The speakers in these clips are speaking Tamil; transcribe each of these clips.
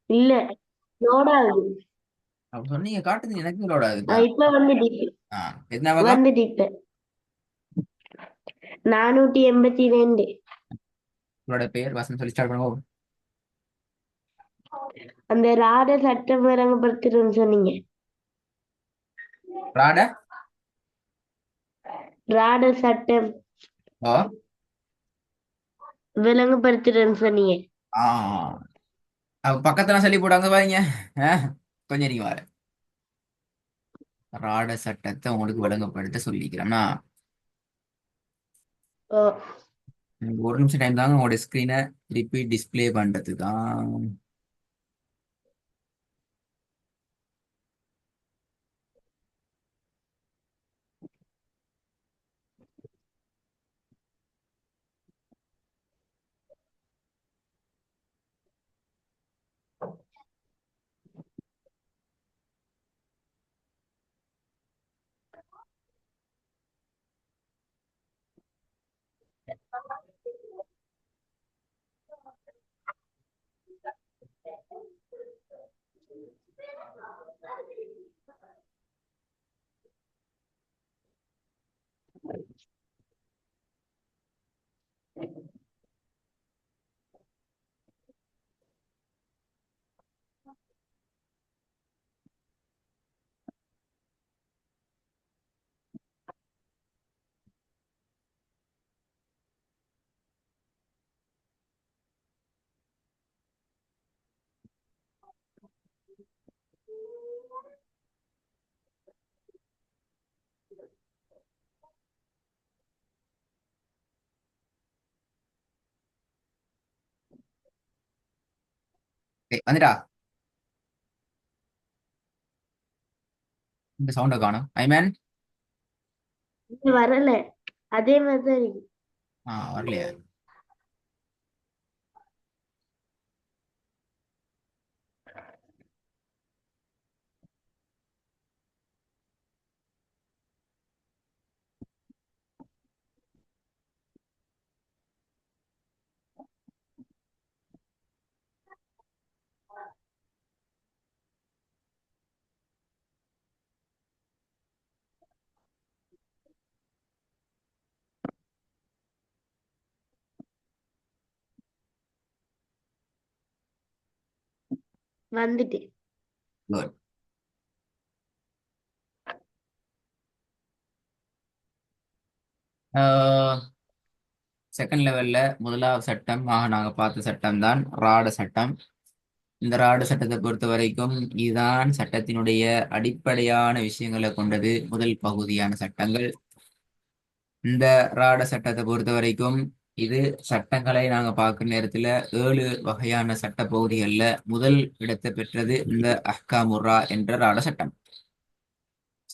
இல்ல, லோட் ஆகுது. அப்ப சொன்னீங்க காட்டுது எனக்கு லோட் ஆகுது இப்ப. இப்ப வந்துட்டு ஆ என்ன பக்கம்? வந்துட்டு இப்ப 482. உங்களோட பேர் வசந்த் சொல்லி ஸ்டார்ட் பண்ணுவோம். அந்த ராட சட்டம் விளங்கப்படுத்துறேன்னு சொன்னீங்க. ராட. ராட சட்டம் ஓ. விளங்கப்படுத்துறேன்னு சொன்னீங்க. ஆ அப்ப பக்கத்துல சொல்லி போடாங்க பாருங்க. ஆ, கொஞ்சம் நீங்க வர ராட சட்டத்தை உங்களுக்கு விளங்கப்படுத்த சொல்லிக்கிறேன்னா ஓ, ஒரு நிமிஷம் டைம் தாங்க உங்களோட ஸ்கிரீனை திருப்பி டிஸ்ப்ளே பண்றது தான். வந்துட்டா இந்த சவுண்டை காணும் ஐமேன். இது வரல. அதே மாதிரிதான் இருக்கு. வரலையா? வந்துட்டு. குட். செகண்ட் லெவல்ல முதலாவது சட்டம் நாங்க பார்த்த சட்டம் தான் ராட சட்டம். இந்த ராட சட்டத்தை பொறுத்த வரைக்கும் இதுதான் சட்டத்தினுடைய அடிப்படையான விஷயங்களை கொண்டது முதல் பகுதியான சட்டங்கள். இந்த ராட சட்டத்தை பொறுத்த வரைக்கும் இது சட்டங்களை நாங்க பார்க்குற நேரத்துல 7 வகையான சட்ட பகுதிகள்ல முதல் இடத்தை பெற்றது இந்த அஹ்காமுர்ரா என்ற ராட சட்டம்.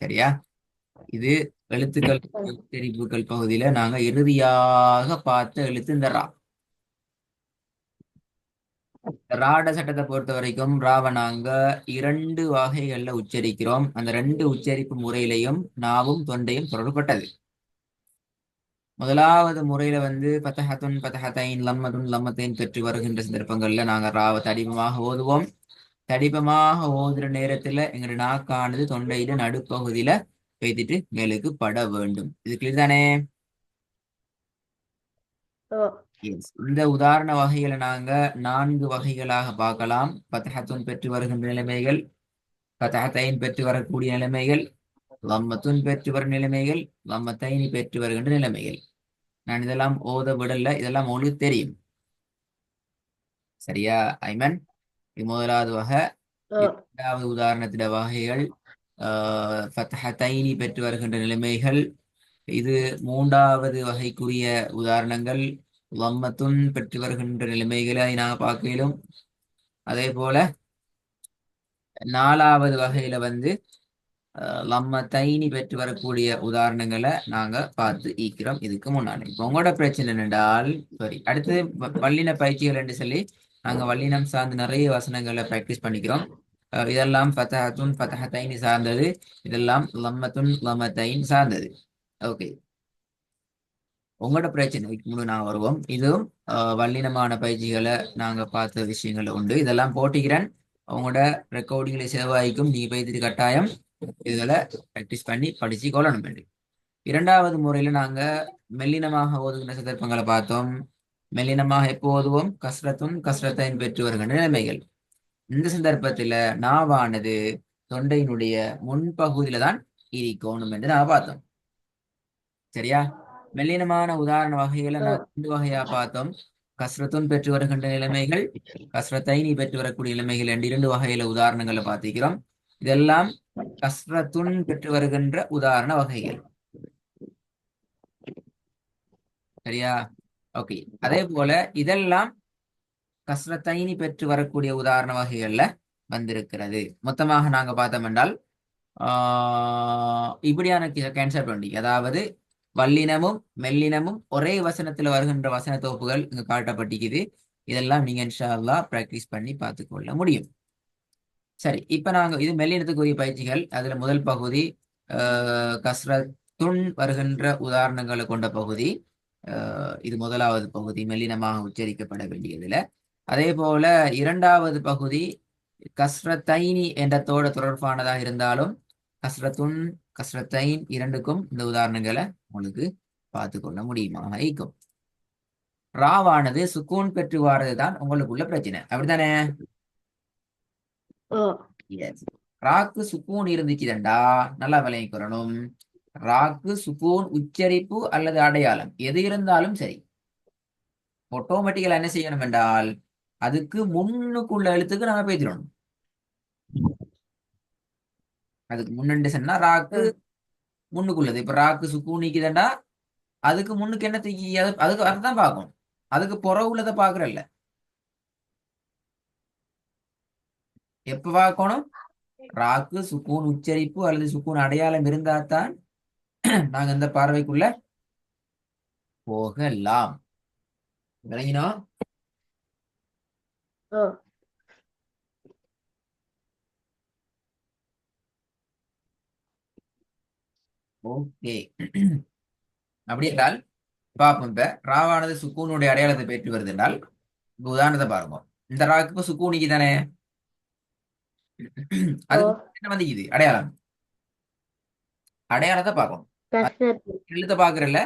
சரியா? இது எழுத்துக்கள் தெரிவுகள் பகுதியில நாங்க இறுதியாக பார்த்த எழுத்து இந்த ரா. ராட சட்டத்தை பொறுத்த வரைக்கும் ராவை நாங்க 2 வகைகள்ல உச்சரிக்கிறோம். அந்த 2 உச்சரிப்பு முறையிலையும் நாவும் தொண்டையும் தொடர்பட்டது. முதலாவது முறையில வந்து பத்தஹத்துன் பத்தஹத்தைன் லம்மதுன் லம்மத்தைன் பெற்று வருகின்ற சந்தர்ப்பங்கள்ல நாங்க ராவை தடிமமாக ஓதுவோம். தடிமமாக ஓதுற நேரத்துல எங்க நாக்கானது தொண்டையில நடுப்பகுதியில பேத்திட்டு மேலுக்கு பட வேண்டும். இது கிளியர் தானே? ஓ, எஸ். இந்த உதாரண வகைகளை நாங்க 4 வகைகளாக பார்க்கலாம். பத்தஹத்துன் பெற்று வருகின்ற நிலைமைகள், பத்தஹத்தைன் பெற்று வரக்கூடிய நிலைமைகள், லம்மத்துன் பெற்று வரும் நிலைமைகள், லம்மத்தைனி பெற்று வருகின்ற நிலைமைகள். நான் இதெல்லாம் ஓத விடல, இதெல்லாம் உங்களுக்கு தெரியும். சரியா ஐமன்? இது முதலாவது வகை. ஓ, இரண்டாவது உதாரணத்திட வகைகள் ஃபத்ஹத்தைனி பெற்று வருகின்ற நிலைமைகள். இது மூன்றாவது வகைக்குரிய உதாரணங்கள். லம்மத்துன் பெற்று வருகின்ற நிலைமைகளை நாங்கள் பார்க்கலும். அதே போல 4வது வகையில வந்து லம்மத்தைனி பெற்று வரக்கூடிய உதாரணங்களை நாங்க பார்த்து ஈக்கிறோம் இதுக்கு முன்னாடி. இப்போ உங்களோட பிரச்சனை என்னென்றால் சாரி அடுத்து வல்லின பயிற்சிகள் என்று சொல்லி நாங்க வல்லினம் சார்ந்து நிறைய வசனங்களை பிராக்டிஸ் பண்ணிக்கிறோம். இதெல்லாம் ஃபதஹத்துன் ஃபதஹத்தைன் சார்ந்தது. இதெல்லாம் லம்மத்துன் லம்மத்தைன் சார்ந்தது. ஓகே. உங்களோட பிரச்சனைக்கு முழு நான் வருவோம். இதுவும் வல்லினமான பயிற்சிகளை நாங்க பார்த்த விஷயங்கள் உண்டு. இதெல்லாம் போட்டிக்கிறேன். உங்களோட ரெக்கார்டிங்ல செலவாய்க்கும் நீங்க பயிற்சி கட்டாயம் இதுகளை ப்ராக்டிஸ் பண்ணி படிச்சு கொள்ளணும் வேண்டி. இரண்டாவது முறையில நாங்க மெல்லினமாக ஓதுகின்ற சந்தர்ப்பங்களை பார்த்தோம். மெல்லினமாக எப்போ ஓதுவோம்? கஸ்ரத்தும் கஸ்ரத்தையும் பெற்று வருகின்ற நிலைமைகள். இந்த சந்தர்ப்பத்துல நாவானது தொண்டையினுடைய முன்பகுதியில தான் இருக்கணும் என்று நான் பார்த்தோம். சரியா? மெல்லினமான உதாரண வகைகளை ஓ நான் 2 வகையா பார்த்தோம். கஸ்ரத்துன் பெற்று வருகின்ற நிலைமைகள், கஸ்ரத்தைனி பெற்று வரக்கூடிய நிலைமைகள் என்று 2 வகையில உதாரணங்களை பார்த்திருக்கிறோம். இதெல்லாம் கஸ்ரத்துன் பெற்று வருகின்ற உதாரண வகைகள். சரியா? ஓகே. அதே போல இதெல்லாம் கஸ்ரத்தைனி பெற்று வரக்கூடிய உதாரண வகைகள்ல வந்திருக்கிறது. மொத்தமாக நாங்க பார்த்தோம் என்றால் இப்படியான கேன்சர் பண்ணி, அதாவது வல்லினமும் மெல்லினமும் ஒரே வசனத்துல வருகின்ற வசன தொகுப்புகள் இங்க காட்டப்பட்டிருக்குது. இதெல்லாம் நீங்க இன்ஷா அல்லாஹ் பிராக்டிஸ் பண்ணி பார்த்துக்கொள்ள முடியும். சரி, இப்ப நாங்க இது மெல்லினத்துக்குரிய பயிற்சிகள். அதுல முதல் பகுதி கஸ்ரத்துன் வருகின்ற உதாரணங்களை கொண்ட பகுதி. இது முதலாவது பகுதி, மெல்லினமாக உச்சரிக்கப்பட வேண்டியதுல. அதே போல இரண்டாவது பகுதி கஸ்ரத்தைனி என்றத்தோட தொடர்பானதாக இருந்தாலும் கஸ்ரத்துன் கஸ்ரத்தைன் இரண்டுக்கும் இந்த உதாரணங்களை உங்களுக்கு பார்த்து கொள்ள முடியுமாக இருக்கும். ராவானது சுக்கூன் பெற்று வாரதுதான் உங்களுக்குள்ள பிரச்சனை, அப்படித்தானே? ஓ Yes. ராக்கு சுக்கூன் இருந்துச்சுதண்டா நல்லா விளங்கிக்கிறணும். ராக்கு சுக்கூன் உச்சரிப்பு அல்லது அடையாளம் எது இருந்தாலும் சரி, ஆட்டோமேட்டிக்கலா என்ன செய்யணும் என்றால் அதுக்கு முன்னுக்குள்ள எழுத்துக்கு நாம பேசிடணும். அதுக்கு முன்னண்டு சொன்னா ராக்கு முன்னுக்குள்ளது. இப்ப ராக்கு சுக்கூனிக்குதண்டா அதுக்கு முன்னுக்கு என்ன தூக்கி அதுக்கு அதுதான் பார்க்கணும். அதுக்கு புற உள்ளதை பாக்குறல்ல. எப்ப பார்க்கணும்? ராக்கு சுக்கூன் உச்சரிப்பு அல்லது சுக்கூன் அடையாளம் இருந்தால்தான் நாங்க இந்த பார்வைக்குள்ள போகலாம். விளங்கினோ? ஓ ஓகே. அப்படி என்றால் பார்ப்போம். இப்ப ராவானது சுக்கூனுடைய அடையாளத்தை பெற்று வருது என்றால் இப்ப உதாரணத்தை பாருங்க. இந்த ராக்கு இப்ப சுக்கூனிக்கு தானே, ஓ அதுக்கு என்ன வந்துக்குது அடையாளம்? அடையாளத்தை பார்க்கணும். கஸ்ரத்து எழுத்த பாக்குறல்ல,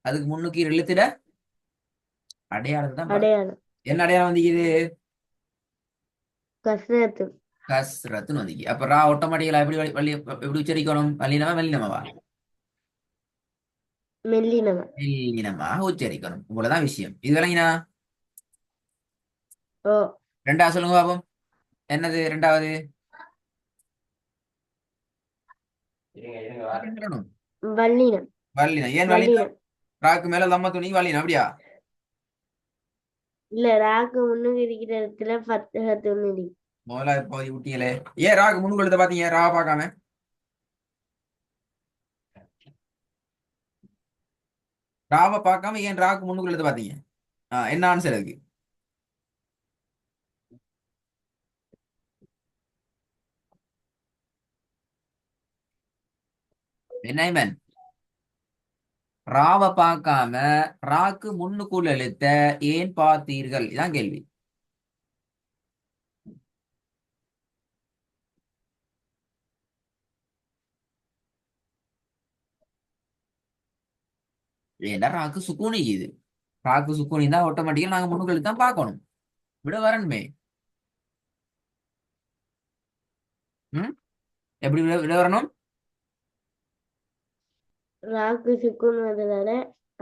அதுக்கு முன்னுக்கு எழுத்துல அடையாளத்தை தான் பார்க்கணும். அடையாளம் என்ன அடையாளம் வந்துக்குது? கஸ்ரத்து கஸ்ரத்துன்னு வந்துக்கு. அப்ப ரா ஆட்டோமேட்டிக்கலா எப்படி உச்சரிக்கணும்? வல்லினமா மெல்லினமாவா? மெல்லினமா மெல்லினமாக உச்சரிக்கணும். இவ்வளவுதான் விஷயம். இது விளங்கினா? ஓ ரெண்டாவது சொல்லுங்க பாப்போம். என்னது ரெண்டாவது? வரணும். வல்லினம் வல்லினம். ஏன் வல்லினம்? வல்லினம் ராக்கு மேல லம்ம துணி வல்லினம், அப்படியா? இல்ல ராக்கு முன்னுக்கு இருக்கிற இடத்துல ஃபத்ஹத்துன்னு இருக்கு. முதல்ல பகுதி விட்டீங்களே, ஏன் ராக்கு முன்னுக்கு எழுத பாத்தீங்க? ரா பார்க்காம ராவை பார்க்காம ஏன் ராக்கு முன்னுக்கு எழுத பாத்தீங்க? என்ன ஆன்சர் அதுக்கு? என்ன ஐமன்? ராவை பார்க்காம ராக்கு முன்னுக்குள்ள எழுத்த ஏன் பார்த்தீர்கள்? இதான் கேள்வி. ஏன்னா ராக்கு சுக்கூனி இது. ராக்கு சுக்கூனி தான் ஆட்டோமேட்டிக்கா நாங்க முன்னுக்கு எழுதி தான் பார்க்கணும். விட வரணுமே. ம் எப்படி விட வரணும்? ராக்கு சுக்குன் வந்ததால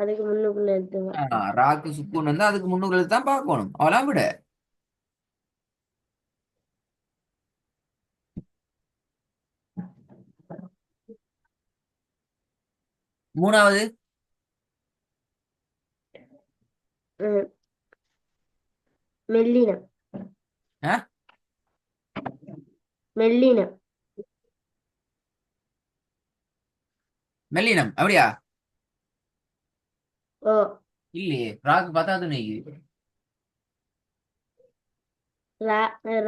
அதுக்கு முன்னுக்குள்ள எடுத்துவா. ராக்கு சுக்கூன் வந்து அதுக்கு முன்னுக்கு எழுதி தான் பார்க்கணும். அவெல்லாம் விட. மூணாவது ம், மெல்லினம் ஆ? மெல்லினம் மெல்லினம், அப்படியா? ஓ இல்லையே, ராக்கு பத்தாவது நினைக்குது.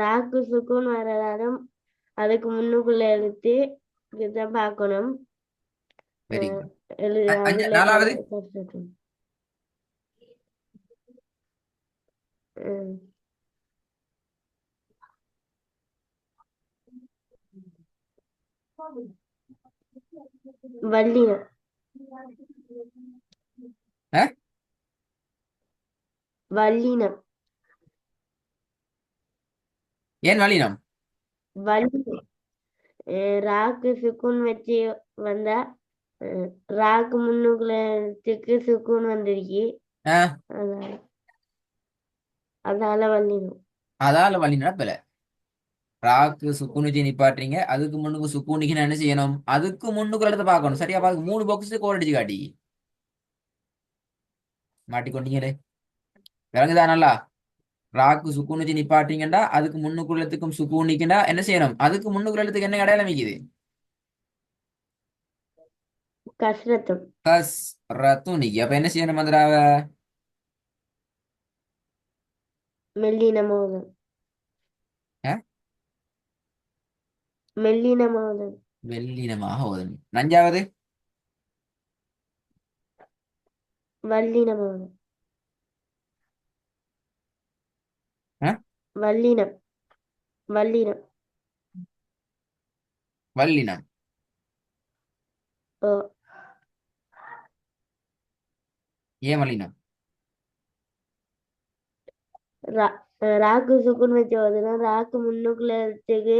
ராக்கு சுக்குன் வரதாலும் அதுக்கு முன்னுக்குள்ள எடுத்து இதுதான் பார்க்கணும். வெரி அஹ் குட். எழு அதுல நாலாவது கஷ்டம். ம். வல்லினம். அஹ்? வல்லினம். ஏன் வல்லினம்? வல்லினம். ராக்கு சுக்குன் வச்சு வந்தா அஹ், ராக்கு முன்னுக்குள்ளத்துக்கு சுக்குன் வந்திருக்கு. அஹ், அதால அதால வல்லினம். அதால வல்லினம் பில. ராக்கு சுக்குனுச்சி நிப்பாட்டுறீங்க, அதுக்கு முன்னுக்கு சுக்குனிக்கு என்ன செய்யணும்? அதுக்கு முன்னுக்கு இடத்த பார்க்கணும். சரியா பார்க்க 3 பாக்ஸ் கோல் அடிச்சு காட்டி மாட்டிக்கொண்டீங்களே. விளங்குதா நல்லா? ராக்கு சுக்குனுச்சி நிப்பாட்டீங்கன்னா அதுக்கு முன்னுக்குள்ளத்துக்கும் சுக்குனிக்குன்னா என்ன செய்யணும்? அதுக்கு முன்னுக்குள்ளத்துக்கு என்ன அடையாளம் வைக்குது? கஸ்ரத்தம். கஸ் ரத்துனிக்கு. அப்ப என்ன செய்யணும் மந்திராவ? மெல்லினமாவதன். அஹ்? மெல்லினமாவதன். வெள்ளினமாக ஓதணும். நஞ்சாவது வல்லினமாவதன். அஹ்? வல்லினம். வல்லினம். வல்லினம். ஓ. ஏன் வல்லினம்? ராக்கு சுக்குன் வச்சு ஓதுனா ராக்கு முன்னுக்குள்ளத்துக்கு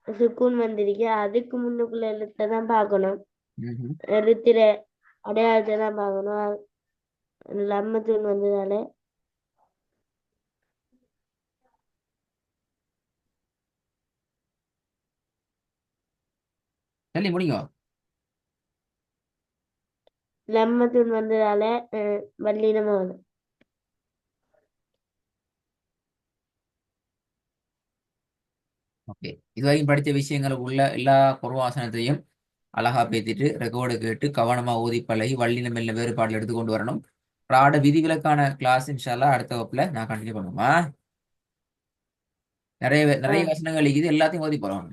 சுக்குன் வந்திருக்கு. அதுக்கு முன்னுக்குள்ள எழுத்தை தான் பார்க்கணும். ம்ஹும். ரித்திர அடையாளத்தை தான் பார்க்கணும். லம்மத்துன் வந்ததால சொல்லி முடியும். லம்மத்துன் வந்ததால வல்லினமா வரும். ஓகே, இதுவரைக்கும் படித்த விஷயங்களுக்கு உள்ள எல்லா குர்ஆன் அழகா பேத்திட்டு ரெக்கார்டு கேட்டு கவனமா ஓதி பழகி வள்ளினம் மெல்ல வேறுபாடுல எடுத்து கொண்டு வரணும். ராட விதிவிலக்கான கிளாஸ் இன்ஷால்லா அடுத்த வகுப்புல நான் கண்டினியூ பண்ணுமா. நிறைய ஆ நிறைய வசனங்கள் இருக்குது, எல்லாத்தையும் ஓதி போறோம்.